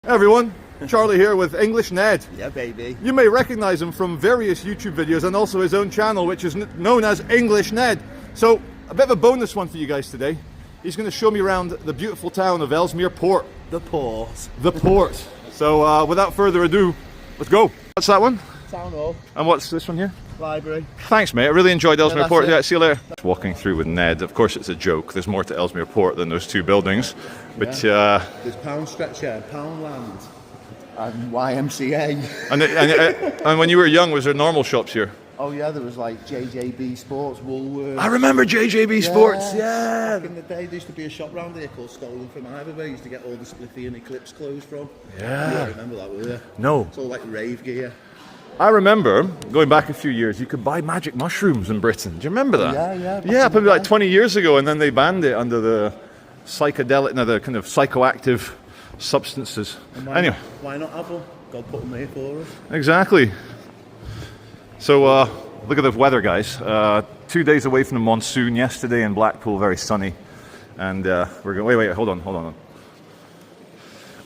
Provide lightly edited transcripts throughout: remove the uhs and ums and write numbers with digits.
Hey everyone, Charlie here with English Ned. Yeah, baby. You may recognize him from various YouTube videos and also his own channel, which is known as English Ned. So, a bit of a bonus one for you guys today. He's going to show me around the beautiful town of Ellesmere Port. The port. The port. So, without further ado, let's go. What's that one? Town hall. And what's this one here? Library. Thanks, mate. I really enjoyed Ellesmere Port. it. Yeah, see you later. Walking through with Ned. Of course, it's a joke. There's more to Ellesmere Port than those two buildings. But there's Pound Stretcher, Poundland, and YMCA. and when you were young, was there normal shops here? Oh yeah, there was like JJB Sports, Woolworths. I remember JJB Sports. Yeah. Back in the day, there used to be a shop round here called Stolen from Ivor, where you used to get all the Spliffy and Eclipse clothes from. Yeah. You don't remember that, will you? No. It's all like rave gear. I remember, going back a few years, you could buy magic mushrooms in Britain. Do you remember that? Yeah. Yeah, probably like 20 years ago, and then they banned it under the psychedelic, no, the kind of psychoactive substances. Anyway. Why not have them? God put them here for us. Exactly. So, look at the weather, guys. 2 days away from the monsoon. Yesterday in Blackpool, very sunny. And we're going, wait, hold on.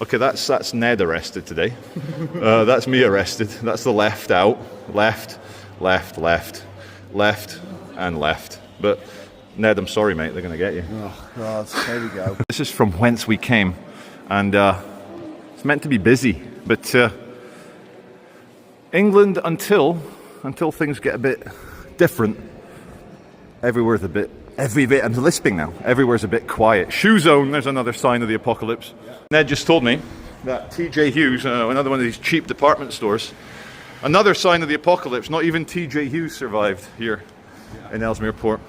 Okay, that's Ned arrested today. That's me arrested. That's the left out. Left, and left. But Ned, I'm sorry, mate. They're going to get you. Oh, God. There we go. This is from whence we came. And it's meant to be busy. But England, until things get a bit different, everywhere's a bit... I'm lisping now. Everywhere's a bit quiet. Shoe Zone, there's another sign of the apocalypse. Yeah. Ned just told me that TJ Hughes, another one of these cheap department stores, another sign of the apocalypse. Not even TJ Hughes survived here in Ellesmere Port.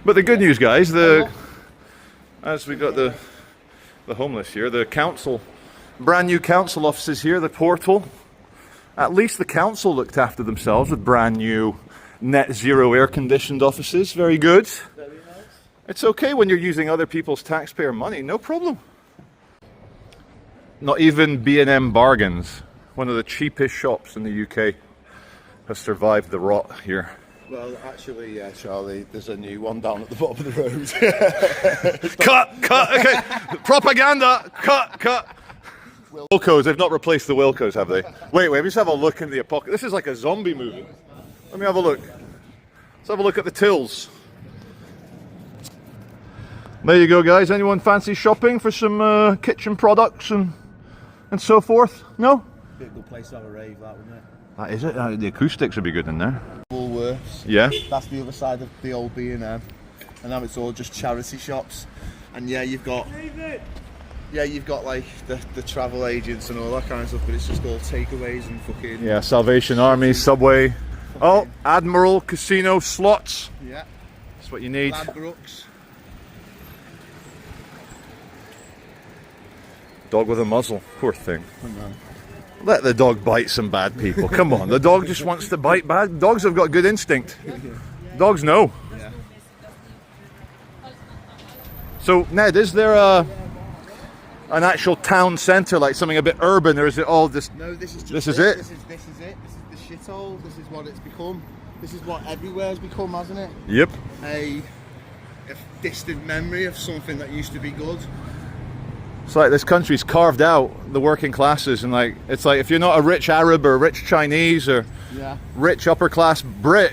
But the good news, guys, as we got the homeless here, the council, brand new council offices here, the portal. At least the council looked after themselves with brand new net zero air conditioned offices. Very good. Very nice. It's okay when you're using other people's taxpayer money, no problem. Not even B&M Bargains, one of the cheapest shops in the UK, has survived the rot here. Well, actually, yeah, Charlie, there's a new one down at the bottom of the road. Cut, okay. Propaganda, cut. Wilcos, they've not replaced the Wilcos, have they? Wait, let me just have a look in the apocalypse. This is like a zombie movie. Let me have a look. Let's have a look at the tills. There you go, guys. Anyone fancy shopping for some kitchen products and so forth? No? Be a good place to have a rave, that, wouldn't it? That is it. The acoustics would be good in there. Woolworths. Yeah. That's the other side of the old B&M. And now it's all just charity shops. And yeah, you've got like the travel agents and all that kind of stuff, but it's just all takeaways and fucking... Yeah, Salvation Army, Subway. Oh, Admiral, Casino, Slots. Yeah. That's what you need. Ladbrokes. Dog with a muzzle. Poor thing. Let the dog bite some bad people. Come on, the dog just wants to bite bad. Dogs have got good instinct. Dogs know. Yeah. So, Ned, is there an actual town centre, like something a bit urban, or is it all this? No, this is just This is it. This is it. This is the shithole. This is what it's become. This is what everywhere's become, hasn't it? Yep. A distant memory of something that used to be good. It's like this country's carved out the working classes, and like it's like if you're not a rich Arab or rich Chinese or rich upper class Brit,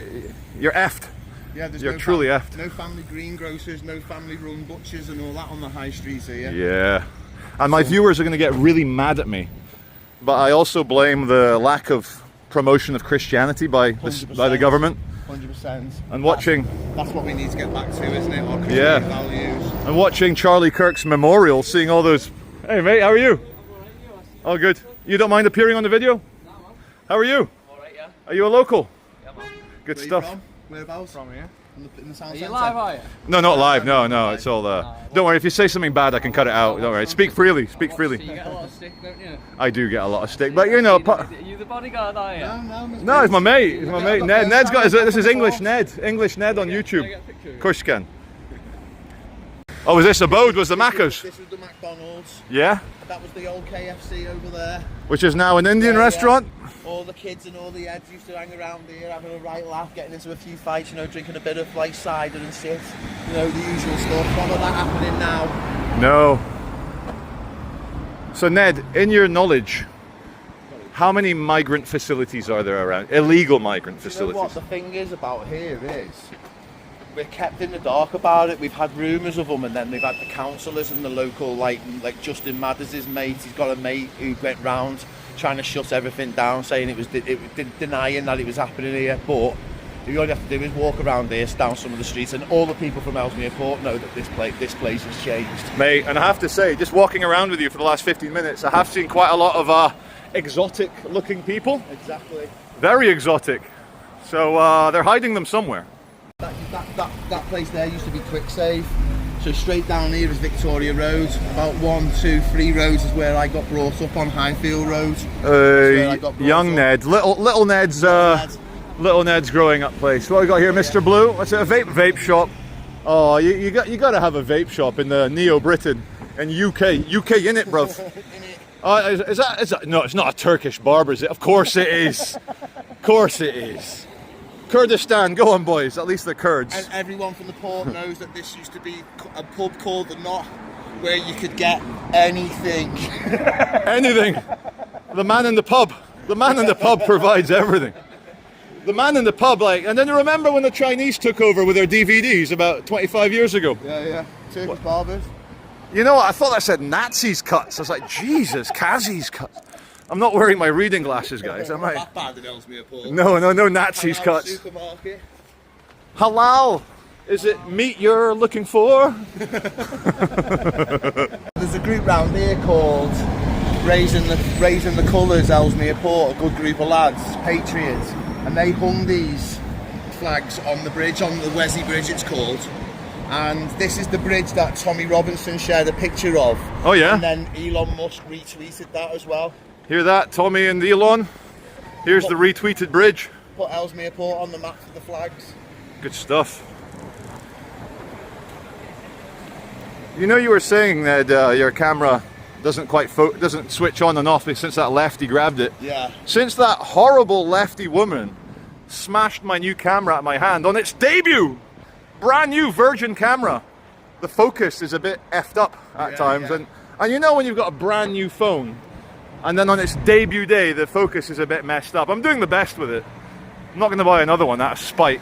you're effed. Yeah, there's you're truly effed. No family greengrocers, no family-run butchers, and all that on the high streets here. Yeah, and my viewers are going to get really mad at me, but I also blame the lack of promotion of Christianity by the government. 100%. And watching... That's what we need to get back to, isn't it? Our Christian values. And watching Charlie Kirk's memorial, seeing all those... Hey mate, how are you? Oh good. You don't mind appearing on the video? No, man. How are you? Alright, yeah. Are you a local? Yeah, man. Good Where stuff. You from? Whereabouts? From here. In the sound Are you centre? live, are you? No, not live. No, it's all... Don't worry, if you say something bad, I can cut it out. Don't worry. Speak freely. Speak So freely. you get a lot of stick, don't you? I do get a lot of stick, but you know... Are you the bodyguard, are you? No, No, it's my mate. It's my mate. Ned's got... This is English Ned. English Ned on Can I YouTube. get a picture? Of course you can. Oh, was this abode? Was the Macca's? This was the McDonald's. Yeah? That was the old KFC over there. Which is now an Indian restaurant? All the kids and all the heads used to hang around here, having a right laugh, getting into a few fights, you know, drinking a bit of like cider and shit. You know, the usual stuff. None of that happening now. No. So Ned, in your knowledge, how many migrant facilities are there around? Illegal migrant facilities? You know what the thing is about here is, we're kept in the dark about it. We've had rumours of them, and then they've had the councillors and the local, like Justin Madders' mate. He's got a mate who went round trying to shut everything down, saying it was denying that it was happening here. But all you have to do is walk around here, down some of the streets, and all the people from Ellesmere Port know that this place has changed. Mate, and I have to say, just walking around with you for the last 15 minutes, I have seen quite a lot of exotic looking people. Exactly. Very exotic. So they're hiding them somewhere. That place there used to be Quick Save. So straight down here is Victoria Road. About 1, 2, 3 roads is where I got brought up on Highfield Road. Young Ned, little Ned's growing up place. What we got here, Mr. Blue? What's it? A vape shop. Oh, you got to have a vape shop in the Neo-Britain and UK in it, bro. Is that? No, it's not a Turkish barber, is it? Of course it is. Of course it is. Kurdistan, go on, boys. At least the Kurds. And everyone from the port knows that this used to be a pub called the Knot, where you could get anything. Anything. The man in the pub. The man in the pub provides everything. The man in the pub, and then remember when the Chinese took over with their DVDs about 25 years ago? Yeah. Turkish barbers. You know what? I thought that said Nazis cuts. I was like, Jesus, Kazis cuts. I'm not wearing my reading glasses, guys. Am I? That bad in Ellesmere Port. No, Nazis cuts. Supermarket. Halal. Is it meat you're looking for? There's a group round here called Raising the Colours Ellesmere Port, a good group of lads, Patriots, and they hung these flags on the bridge, on the Wesley Bridge it's called. And this is the bridge that Tommy Robinson shared a picture of. Oh yeah? And then Elon Musk retweeted that as well. Hear that, Tommy and Elon? Here's the retweeted bridge. Put Ellesmere Port on the map for the flags. Good stuff. You know, you were saying that your camera doesn't switch on and off since that lefty grabbed it. Yeah. Since that horrible lefty woman smashed my new camera at my hand on its debut, brand new virgin camera, the focus is a bit effed up at times. Yeah. And you know when you've got a brand new phone, and then on its debut day, the focus is a bit messed up. I'm doing the best with it. I'm not going to buy another one out of spite.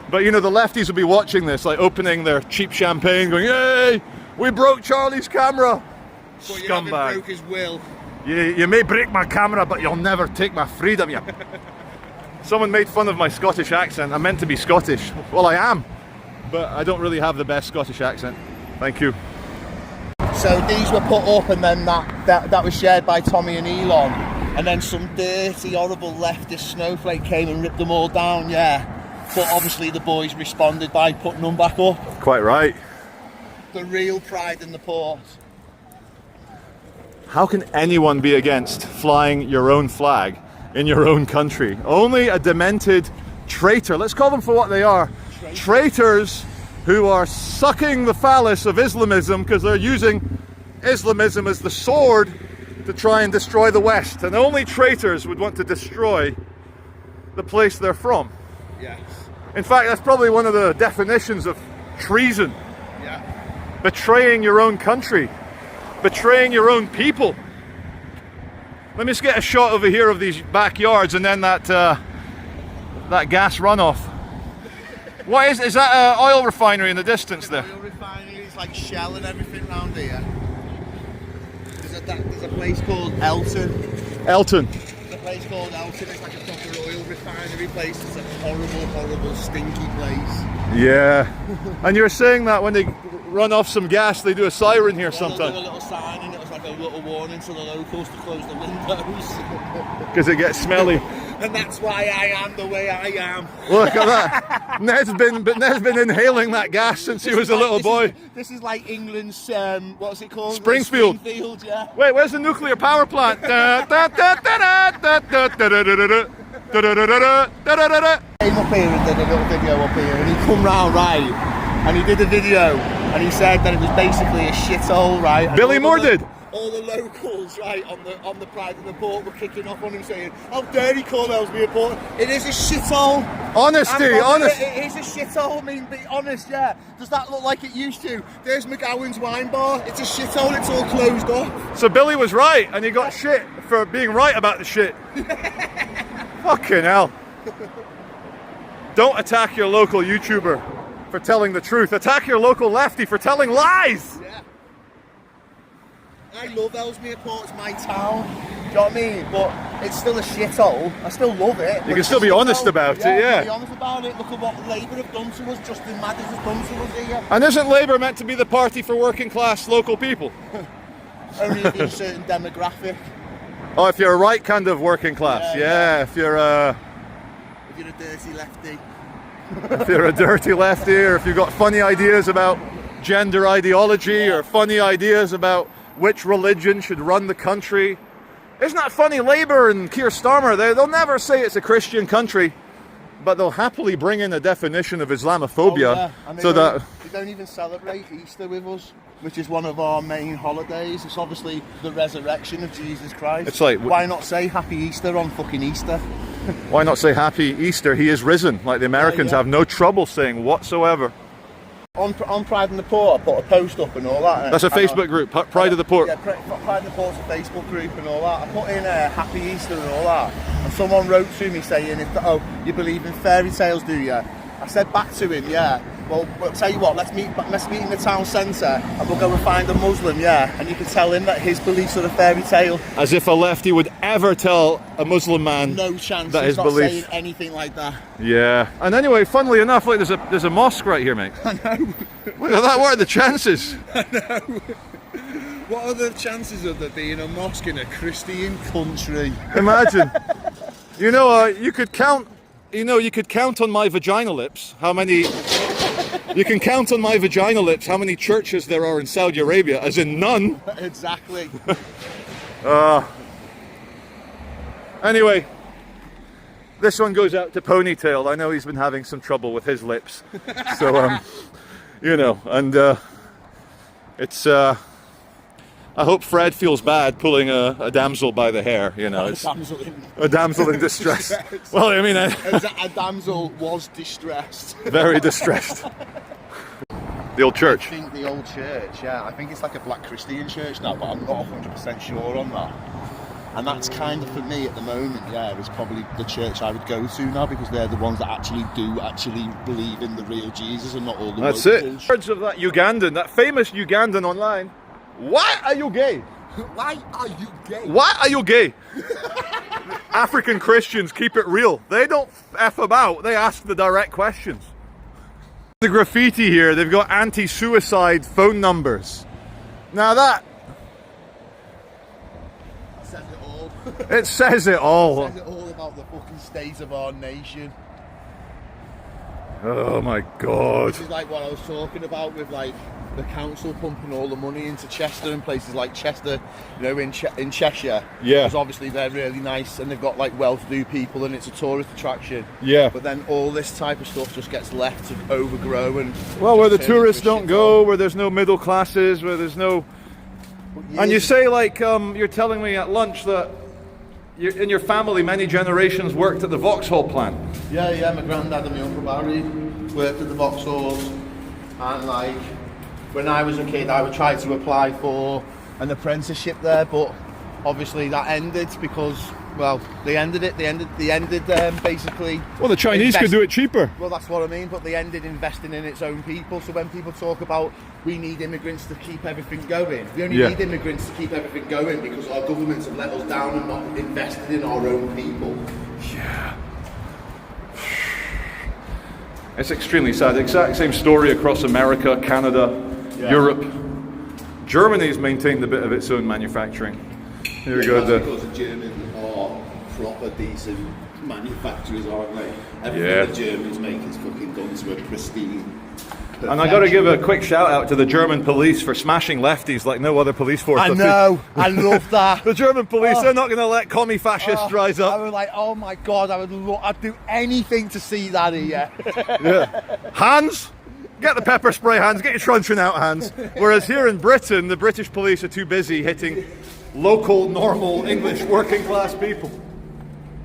But you know, the lefties will be watching this, like opening their cheap champagne, going, "Yay, we broke Charlie's camera." But you Scumbag. haven't broke his will. You may break my camera, but you'll never take my freedom, you. Someone made fun of my Scottish accent. I'm meant to be Scottish. Well, I am, but I don't really have the best Scottish accent. Thank you. So these were put up, and then that was shared by Tommy and Elon, and then some dirty, horrible leftist snowflake came and ripped them all down, yeah. But obviously the boys responded by putting them back up. Quite right. The real pride in the port. How can anyone be against flying your own flag in your own country? Only a demented traitor. Let's call them for what they are. Traitors who are sucking the phallus of Islamism because they're using Islamism as the sword to try and destroy the West. And only traitors would want to destroy the place they're from. Yes. In fact, that's probably one of the definitions of treason. Yeah. Betraying your own country. Betraying your own people. Let me just get a shot over here of these backyards and then that gas runoff. What is that an oil refinery in the distance there? Oil refineries, like Shell and everything around here. There's a place called Elton. Elton. There's a place called Elton. It's like a proper oil refinery place. It's a horrible, horrible, stinky place. Yeah. And you're saying that when they run off some gas, they do a siren here sometimes. They'll do a little sign, and it was like a little warning to the locals to close the windows. Because it gets smelly. And that's why I am the way I am. Look at that. Ned's been inhaling that gas since he was a little boy. This is like England's, what's it called? Springfield. Springfield, yeah. Wait, where's the nuclear power plant? Came up here and did a little video up here, and he come round, right, and he did a video, and he said that it was basically a shithole, right? Billy Moore did. all the locals, right, on the Pride of the Port were kicking off on him saying, "How dare he call Ellesmere Port? It is a shithole." Honesty, honesty. It is a shithole. I mean, be honest, yeah. Does that look like it used to? There's McGowan's wine bar. It's a shithole. It's all closed off. So Billy was right, and he got shit for being right about the shit. Fucking hell. Don't attack your local YouTuber for telling the truth. Attack your local lefty for telling lies. Yeah. I love Ellesmere Port. It's my town. Do you know what I mean? But it's still a shithole. I still love it. You can still be honest about it, yeah. Be honest about it. Look at what Labour have done to us. Justin Madders has done to us here. And isn't Labour meant to be the party for working class local people? Only if you're a certain demographic. Oh, if you're a right kind of working class, yeah. If you're a dirty lefty. If you're a dirty lefty, or if you've got funny ideas about gender ideology, or funny ideas about which religion should run the country. Isn't that funny? Labour and Keir Starmer, they'll never say it's a Christian country, but they'll happily bring in a definition of Islamophobia. So that they don't even celebrate Easter with us, which is one of our main holidays. It's obviously the resurrection of Jesus Christ. It's like, why not say Happy Easter on fucking Easter? Why not say Happy Easter? He is risen, like the Americans have no trouble saying whatsoever. On Pride in the Port, I put a post up and all that. That's a Facebook group, Pride of the Port. Yeah, Pride in the Port's a Facebook group and all that. I put in Happy Easter and all that. And someone wrote to me saying, "Oh, you believe in fairy tales, do you?" I said back to him, "Yeah. Well, tell you what, let's meet in the town centre and we'll go and find a Muslim, yeah. And you can tell him that his beliefs are a fairy tale." As if a lefty would ever tell a Muslim man no chance that his not beliefs. saying anything like that. Yeah. And anyway, funnily enough, like there's a mosque right here, mate. I know. Look at that. What are the chances? I know. What are the chances of there being a mosque in a Christian country? Imagine. You could count. You could count on my vagina lips how many. You can count on my vagina lips how many churches there are in Saudi Arabia, as in none. Exactly. Anyway, this one goes out to Ponytail. I know he's been having some trouble with his lips. So, and it's, I hope Fred feels bad pulling a damsel by the hair, It's a damsel in distress. Well, I mean... a damsel was distressed. Very distressed. The old church. I think the old church, yeah. I think it's like a black Christian church now, but I'm not 100% sure on that. And that's kind of, for me at the moment, yeah, it's probably the church I would go to now, because they're the ones that actually believe in the real Jesus and not all the That's locals. it. Words of that Ugandan, that famous Ugandan online. Why are you gay? Why are you gay? Why are you gay? African Christians keep it real. They don't F about, they ask the direct questions. The graffiti here, they've got anti-suicide phone numbers. Now that says it all. It says it all. It says it all about the fucking state of our nation. Oh my god. This is like what I was talking about with like the council pumping all the money into Chester and places like Chester, in Cheshire. Yeah. Because obviously they're really nice and they've got like well-to-do people and it's a tourist attraction. Yeah. But then all this type of stuff just gets left to overgrow and... Well, where the tourists don't go, where there's no middle classes, where there's no... And you say like, you're telling me at lunch that in your family many generations worked at the Vauxhall plant. Yeah, my granddad and my uncle Barry worked at the Vauxhalls, and like when I was a kid I would try to apply for an apprenticeship there, but obviously that ended because, well, they ended basically. Well, the Chinese could do it cheaper. Well, that's what I mean, but they ended investing in its own people. So when people talk about we need immigrants to keep everything going, we only need immigrants to keep everything going because our governments have let us down and not invested in our own people. Yeah. It's extremely sad. The exact same story across America, Canada, Europe. Germany's maintained a bit of its own manufacturing. Here we go. Because the Germans are proper decent manufacturers, aren't they? Everything the Germans make is fucking done to a pristine perfection. And I got to give a quick shout out to the German police for smashing lefties like no other police force. I know, I love that. The German police, they're not going to let commie fascists rise up. I was like, oh my god, I'd do anything to see that here. Yeah. Hands Get the pepper spray hands, get your truncheon out hands. Whereas here in Britain, the British police are too busy hitting local, normal, English, working class people.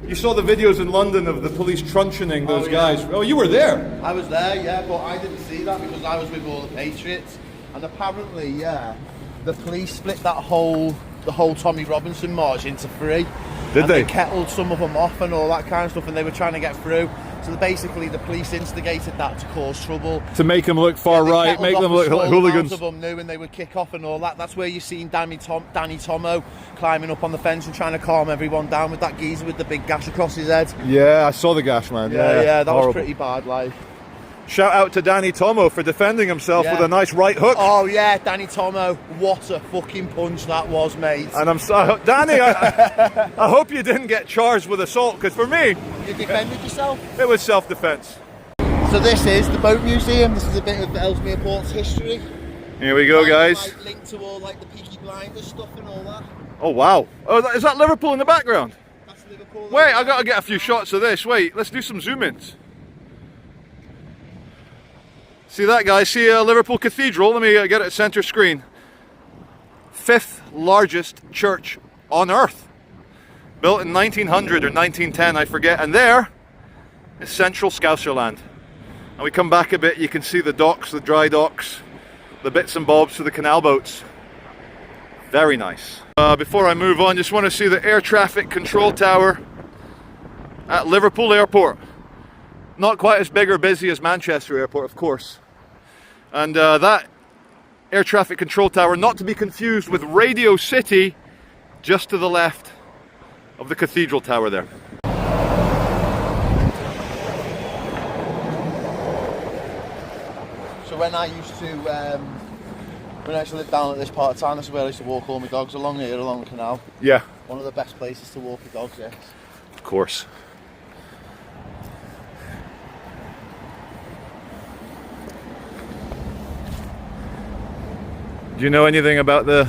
You saw the videos in London of the police truncheoning those guys. Oh, you were there. I was there, yeah, but I didn't see that because I was with all the Patriots. And apparently, yeah, the police split the whole Tommy Robinson march into three. Did they? They kettled some of them off and all that kind of stuff, and they were trying to get through. So basically, the police instigated that to cause trouble. To make them look far right, make them look like hooligans. Of them knew, and they would kick off and all that. That's where you've seen Danny Tomo climbing up on the fence and trying to calm everyone down with that geezer with the big gash across his head. Yeah, I saw the gash, man. Yeah, that horrible. was pretty bad, like. Shout out to Danny Tomo for defending himself with a nice right hook. Oh yeah, Danny Tomo, what a fucking punch that was, mate. And I'm sorry, Danny, I hope you didn't get charged with assault, because for me, You defended yourself? it was self-defense. So this is the boat museum. This is a bit of Ellesmere Port's history. Here we go, guys. Like, linked to all like the Peaky Blinders stuff and all that. Oh, wow. Oh, is that Liverpool in the background? That's Liverpool. Wait, I got to get a few shots of this. Wait, let's do some zoom-ins. See that, guys? See Liverpool Cathedral? Let me get it center screen. 5th largest church on earth. Built in 1900 or 1910, I forget. And there is central Scouserland. And we come back a bit, you can see the docks, the dry docks, the bits and bobs for the canal boats. Very nice. Before I move on, just want to see the air traffic control tower at Liverpool Airport. Not quite as big or busy as Manchester Airport, of course. And that air traffic control tower, not to be confused with Radio City, just to the left of the cathedral tower there. So when I used to live down at this part of town, this is where I used to walk all my dogs along here, along the canal. Yeah. One of the best places to walk your dogs, yes. Of course. Do you know anything about the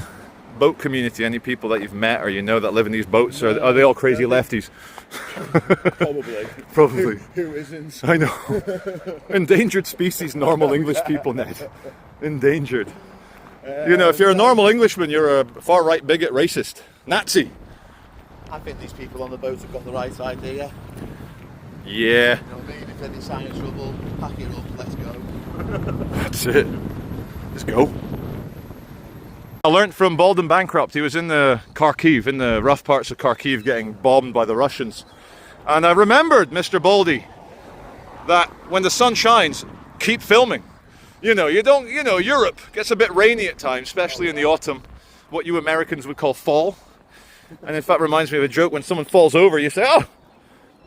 boat community? Any people that you've met or you know that live in these boats? Or are they all crazy lefties? Probably. Probably. Who isn't? I know. Endangered species, normal English people, Ned. Endangered. You know, if you're a normal Englishman, you're a far-right bigot racist. Nazi. I think these people on the boat have got the right idea. Yeah. You know what I mean? If they're in sign of trouble, pack it up, let's go. That's it. Let's go. I learnt from Baldwin Bancroft. He was in the Kharkiv, in the rough parts of Kharkiv, getting bombed by the Russians. And I remembered, Mr. Baldy, that when the sun shines, keep filming. You know, Europe gets a bit rainy at times, especially in the autumn, what you Americans would call fall. And in fact, reminds me of a joke, when someone falls over, you say, oh,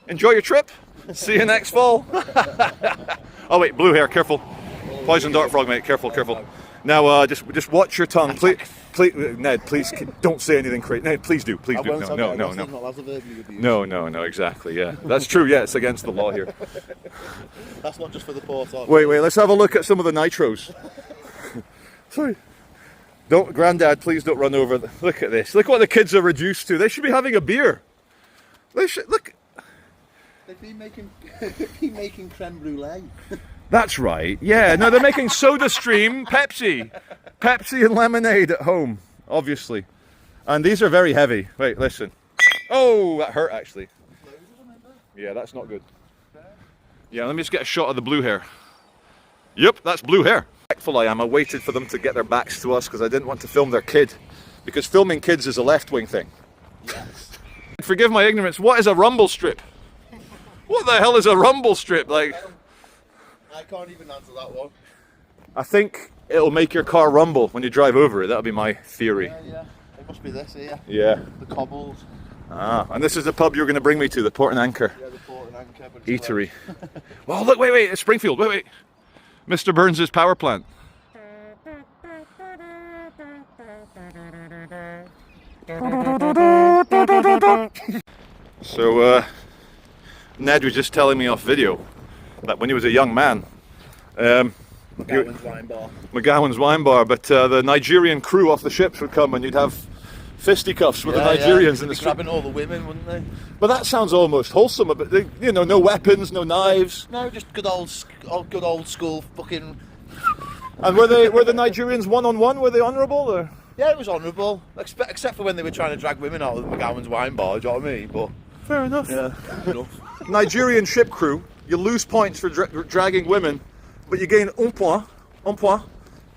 enjoy your trip. See you next fall. Oh wait, blue hair, careful. Poison dart frog, mate, careful, careful. Now, just watch your tongue, please, Ned. Please don't say anything crazy. Ned, please do, please do. No, exactly. Yeah, that's true. Yeah, it's against the law here. That's not just for the port. Wait, let's have a look at some of the nitros. Sorry. Granddad, please don't run over. Look at this. Look what the kids are reduced to. They should be having a beer. They should look. They've been making creme brulee. That's right. Yeah, no, they're making Soda Stream, Pepsi and lemonade at home, obviously. And these are very heavy. Wait, listen. Oh, that hurt actually. Yeah, that's not good. Yeah, let me just get a shot of the blue hair. Yep, that's blue hair. Respectful I am. I waited for them to get their backs to us because I didn't want to film their kid. Because filming kids is a left-wing thing. Yes. Forgive my ignorance. What is a rumble strip? What the hell is a rumble strip? Like, I can't even answer that one. I think it'll make your car rumble when you drive over it. That'll be my theory. Yeah. It must be this here. Yeah. The cobbles. Ah, and this is the pub you're going to bring me to, the Port and Anchor. Yeah, the Port and Anchor. Eatery. Well, look, wait, it's Springfield. Wait. Mr. Burns' power plant. So, Ned was just telling me off video that when he was a young man, McGowan's wine bar, but the Nigerian crew off the ships would come and you'd have fisticuffs with the Nigerians in the street. Grabbing all the women, wouldn't they? But that sounds almost wholesome. But no weapons, no knives. No, just good old school fucking And were the Nigerians one-on-one? Were they honourable? Or? Yeah, it was honourable, except for when they were trying to drag women out of McGowan's wine bar, do you know what I mean? But fair enough. yeah, enough. Nigerian ship crew, you lose points for dragging women, but you gain un point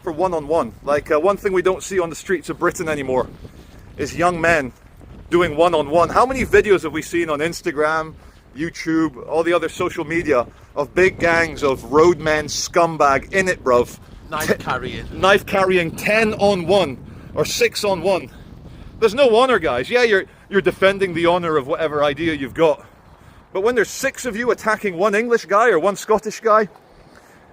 for one-on-one. Like one thing we don't see on the streets of Britain anymore is young men doing one-on-one. How many videos have we seen on Instagram, YouTube, all the other social media of big gangs of roadmen scumbag in it, bruv? Knife carrying 10-on-1 or 6-on-1. There's no honour, guys. Yeah, you're defending the honour of whatever idea you've got. But when there's 6 of you attacking one English guy or one Scottish guy,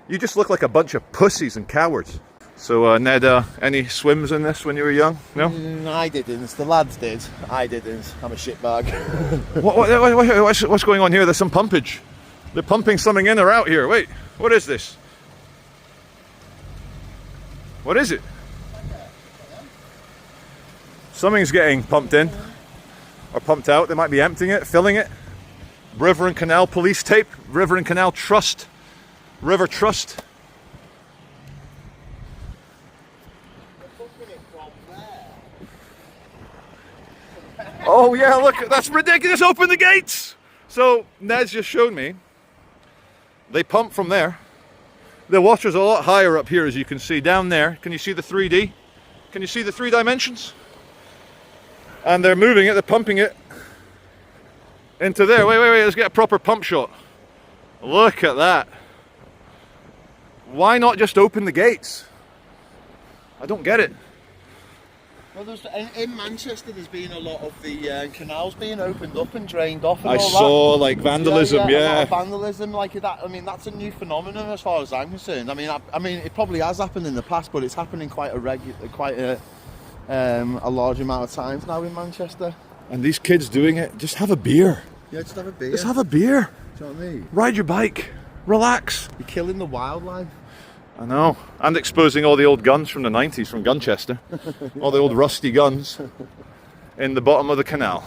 you just look like a bunch of pussies and cowards. So, Ned, any swims in this when you were young? No? I didn't. The lads did. I didn't. I'm a shitbag. What's going on here? There's some pumpage. They're pumping something in or out here. Wait, what is this? What is it? Something's getting pumped in or pumped out. They might be emptying it, filling it. River and Canal police tape. River and Canal Trust. River Trust. Oh yeah, look, that's ridiculous. Open the gates. So Ned's just showed me. They pump from there. The water's a lot higher up here, as you can see. Down there, can you see the 3D? Can you see the 3 dimensions? And they're moving it, they're pumping it into there. Wait, let's get a proper pump shot. Look at that. Why not just open the gates? I don't get it. Well, in Manchester, there's been a lot of the canals being opened up and drained off. And I all saw that. like vandalism, A lot of vandalism like that. I mean, that's a new phenomenon as far as I'm concerned. I mean, it probably has happened in the past, but it's happening quite a large amount of times now in Manchester. And these kids doing it, just have a beer. Yeah, just have a beer. Just have a beer. Do you know what I mean? Ride your bike. Relax. You're killing the wildlife. I know. And exposing all the old guns from the 90s from Gunchester. All the old rusty guns in the bottom of the canal.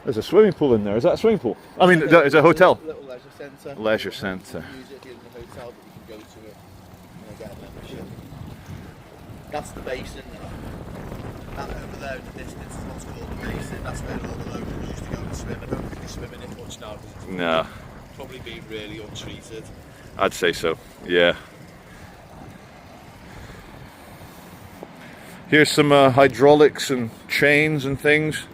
There's a swimming pool in there. Is that a swimming pool? I mean, it's a hotel. Little leisure centre. Leisure centre. Use it in the hotel, but you can go to it and get a membership. That's the basin. That over there in the distance is what's called the basin. That's where all the locals used to go and swim. I don't think they swim in it much now. No. Probably being really untreated. I'd say so, yeah. Here's some hydraulics and chains and things.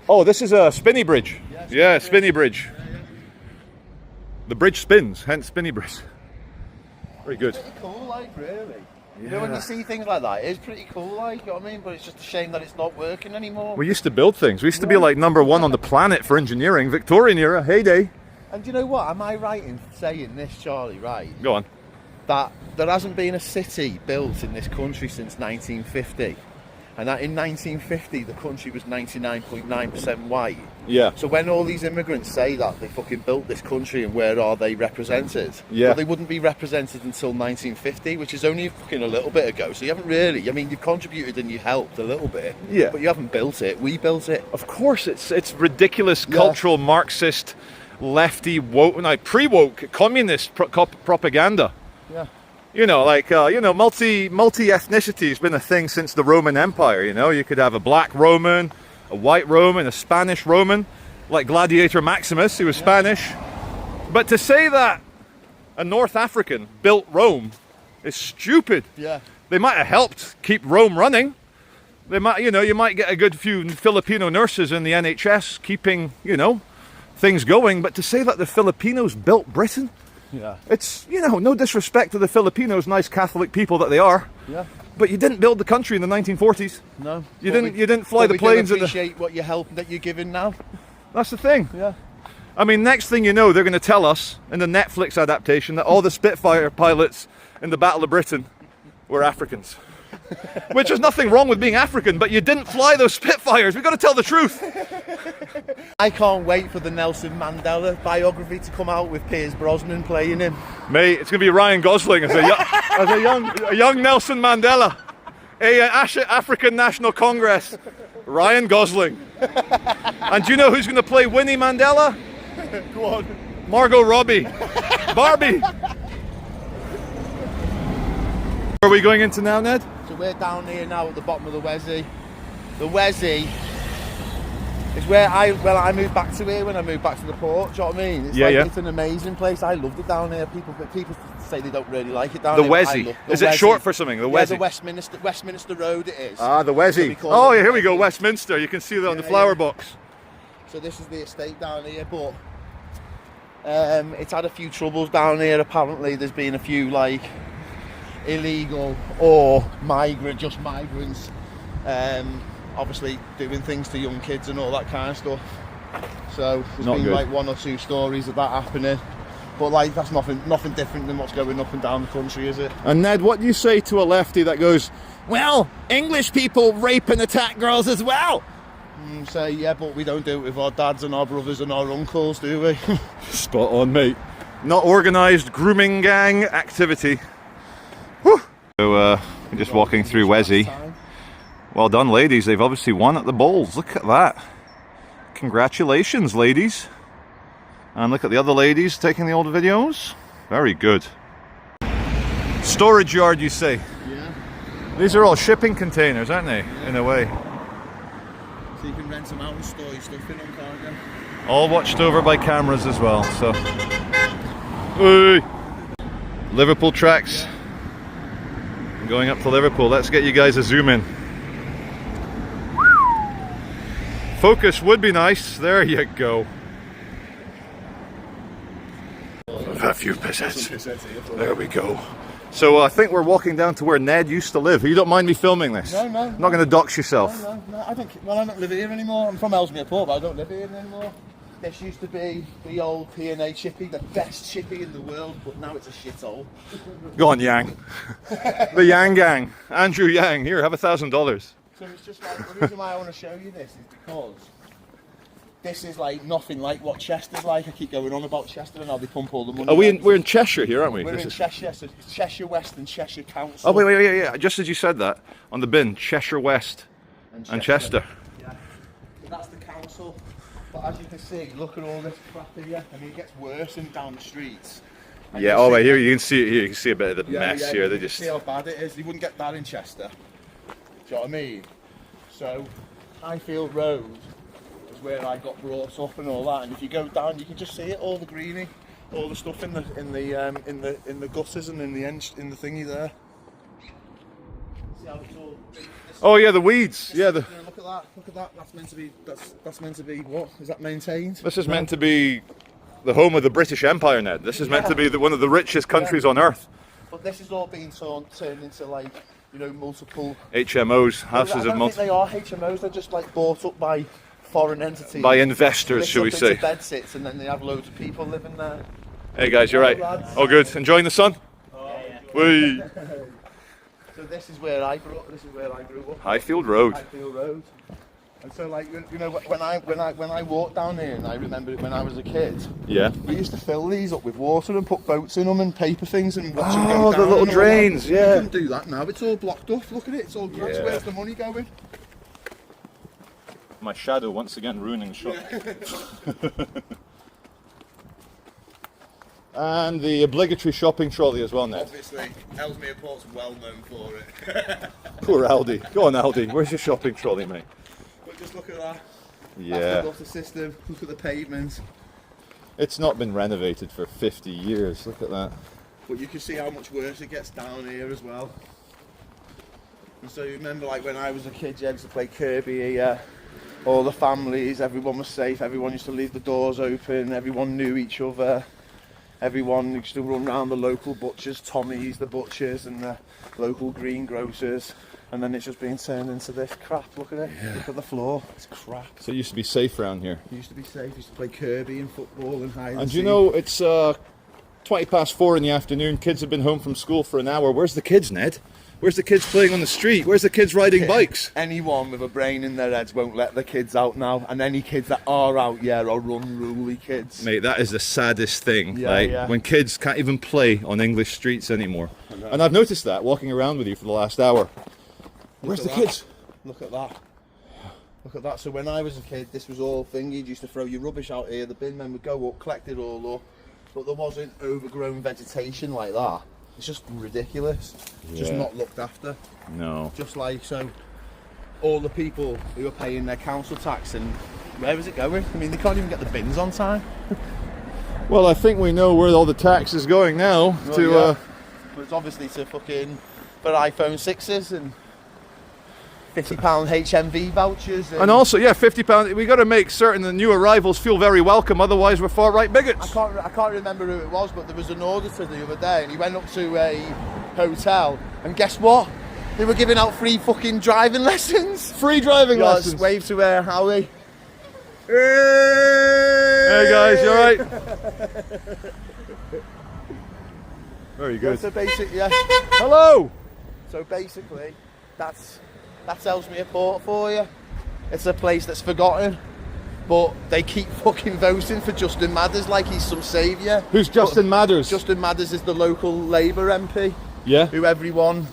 Oh, this is a spinny bridge. Yeah, spinny bridge. Yeah. The bridge spins, hence spinny bridge. Very good. It's pretty cool, like, really. Yeah. You know, when you see things like that, it's pretty cool, like, you know what I mean? But it's just a shame that it's not working anymore. We used to build things. We used to be like #1 on the planet for engineering. Victorian era, heyday. And do you know what? Am I right in saying this, Charlie, right? Go on. That there hasn't been a city built in this country since 1950. And that in 1950, the country was 99.9% white. Yeah. So when all these immigrants say that they fucking built this country and where are they represented? Yeah. Well, they wouldn't be represented until 1950, which is only fucking a little bit ago. So you haven't really, I mean, you've contributed and you helped a little bit. Yeah. But you haven't built it. We built it. Of course, it's ridiculous cultural Marxist, lefty, woke, pre-woke communist propaganda. Yeah. You know, like, multi-ethnicity has been a thing since the Roman Empire, you know. You could have a black Roman, a white Roman, a Spanish Roman, like Gladiator Maximus, who was Spanish. But to say that a North African built Rome is stupid. Yeah. They might have helped keep Rome running. They might, you might get a good few Filipino nurses in the NHS keeping, things going. But to say that the Filipinos built Britain, yeah, it's, no disrespect to the Filipinos, nice Catholic people that they are. Yeah. But you didn't build the country in the 1940s. No. You didn't fly the planes. Appreciate what you help that you're giving now. That's the thing. Yeah. I mean, next thing you know, they're going to tell us in the Netflix adaptation that all the Spitfire pilots in the Battle of Britain were Africans. Which is nothing wrong with being African, but you didn't fly those Spitfires. We've got to tell the truth. I can't wait for the Nelson Mandela biography to come out with Piers Brosnan playing him. Mate, it's going to be Ryan Gosling as a young Nelson Mandela. African National Congress. Ryan Gosling. And do you know who's going to play Winnie Mandela? Go on. Margot Robbie. Barbie. Where are we going into now, Ned? So we're down here now at the bottom of the Wesley. The Wesley is where I moved back to here when I moved back to the port. Do you know what I mean? It's it's an amazing place. I loved it down here. People say they don't really like it down the here. Wesley. Is it short for something? The Wesley. The Westminster Road it is. Ah, the Wesley. Oh, yeah, here we go. Westminster. You can see that on the flower box. So this is the estate down here, but it's had a few troubles down here. Apparently, there's been a few like illegal or migrants. Obviously doing things to young kids and all that kind of stuff. So there's been like 1 or 2 stories of that happening. But like that's nothing different than what's going up and down the country, is it? And Ned, what do you say to a lefty that goes, well, English people rape and attack girls as well? Say, yeah, but we don't do it with our dads and our brothers and our uncles, do we? Spot on, mate. Not organised grooming gang activity. Whew. So we're just walking through Wesley. Well done, ladies. They've obviously won at the bowls. Look at that. Congratulations, ladies. And look at the other ladies taking the old videos. Very good. Storage yard, you say? Yeah. These are all shipping containers, aren't they? In a way. So you can rent them out and store your stuff in them, can't you? All watched over by cameras as well, so. Hey. Liverpool tracks. Going up to Liverpool. Let's get you guys a zoom in. Focus would be nice. There you go. A few percent. There we go. So I think we're walking down to where Ned used to live. You don't mind me filming this? No. Not going to dox yourself. No. I don't live here anymore. I'm from Ellesmere Port, but I don't live here anymore. This used to be the old P&A chippy, the best chippy in the world, but now it's a shithole. Go on, Yang. The Yang gang. Andrew Yang. Here, have $1,000. So it's just like, the reason why I want to show you this is because this is like nothing like what Chester's like. I keep going on about Chester and how they pump all the money. We're in Cheshire here, aren't we? We're in Cheshire, so it's Cheshire West and Cheshire Council. Oh, wait, yeah. Just as you said that, on the bin, Cheshire West and Chester. Yeah, so that's the council. But as you can see, look at all this crap here. I mean, it gets worse and down the streets. And Yeah, oh, wait, here you can see it here. You can see a bit of the mess here. You can see how bad it is. You wouldn't get that in Chester. Do you know what I mean? So, Highfield Road is where I got brought up and all that. And if you go down, you can just see it, all the greeny, all the stuff in the gutters and in the thingy there. See how it's all. Oh yeah, the weeds. Yeah, look at that. Look at that. That's meant to be what? Is that maintained? This is meant to be the home of the British Empire, Ned. This is meant to be one of the richest countries on earth. But this is all being turned into like, multiple HMOs, houses of multiple. They are HMOs. They're just like bought up by foreign entities. By investors, shall we say? Bed sits, and then they have loads of people living there. Hey guys, you're right. All good. Enjoying the sun? Yeah. Whee. So this is where I grew up. This is where I grew up. Highfield Road. Highfield Road. And so, like, when I walked down here, and I remember it when I was a kid. Yeah. We used to fill these up with water and put boats in them and paper things and watch them go down. Oh, the little drains, yeah. You couldn't do that now. It's all blocked off. Look at it. It's all. That's where's the money going? My shadow once again ruining the shot. And the obligatory shopping trolley as well, Ned. Obviously, Ellesmere Port's well known for it. Poor Aldi. Go on, Aldi. Where's your shopping trolley, mate? But just look at that. Yeah. That's the gutter system. Look at the pavement. It's not been renovated for 50 years. Look at that. But you can see how much worse it gets down here as well. And so you remember, like, when I was a kid, you used to play Kirby here. All the families, everyone was safe. Everyone used to leave the doors open. Everyone knew each other. Everyone used to run around the local butchers, Tommy's, the butchers, and the local greengrocers. And then it's just being turned into this crap. Look at it. Yeah. Look at the floor. It's crap. So it used to be safe around here. It used to be safe. Used to play Kirby and football and hide and And seek. you know, it's 20 past 4 in the afternoon. Kids have been home from school for an hour. Where's the kids, Ned? Where's the kids playing on the street? Where's the kids riding bikes? Anyone with a brain in their heads won't let the kids out now. And any kids that are out, are unruly kids. Mate, that is the saddest thing. Yeah, like, yeah. when kids can't even play on English streets anymore. And I've noticed that walking around with you for the last hour. Where's the kids? Look at that. Look at that. So when I was a kid, this was all thingy. You used to throw your rubbish out here. The bin men would go up, collect it all up, but there wasn't overgrown vegetation like that. It's just ridiculous. Just not looked after. No. Just like, so all the people who are paying their council tax, and where is it going? I mean, they can't even get the bins on time. Well, I think we know where all the tax is going now. Well, but it's obviously to fucking, for iPhone 6s and £50 HMV vouchers. And also, yeah, £50. We got to make certain the new arrivals feel very welcome. Otherwise, we're far right bigots. I can't remember who it was, but there was an auditor the other day, and he went up to a hotel, and guess what? They were giving out free fucking driving lessons. Free driving lessons. Wave to Howie. Hey guys, you alright? Very good. So basically, yeah. Hello. So basically, that's Ellesmere Port for you. It's a place that's forgotten, but they keep fucking voting for Justin Madders like he's some saviour. Who's Justin Madders? Justin Madders is the local Labour MP. Yeah. Who everyone,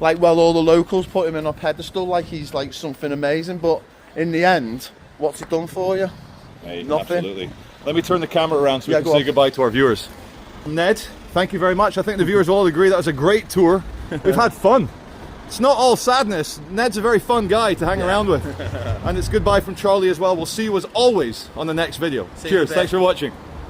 all the locals put him in a pedestal like he's like something amazing, but in the end, what's he done for you? Hey, nothing. Absolutely. Let me turn the camera around so we can go say on. goodbye to our viewers. Ned, thank you very much. I think the viewers will all agree that was a great tour. We've had fun. It's not all sadness. Ned's a very fun guy to hang around with. And it's goodbye from Charlie as well. We'll see you as always on the next video. Cheers. Thanks for watching.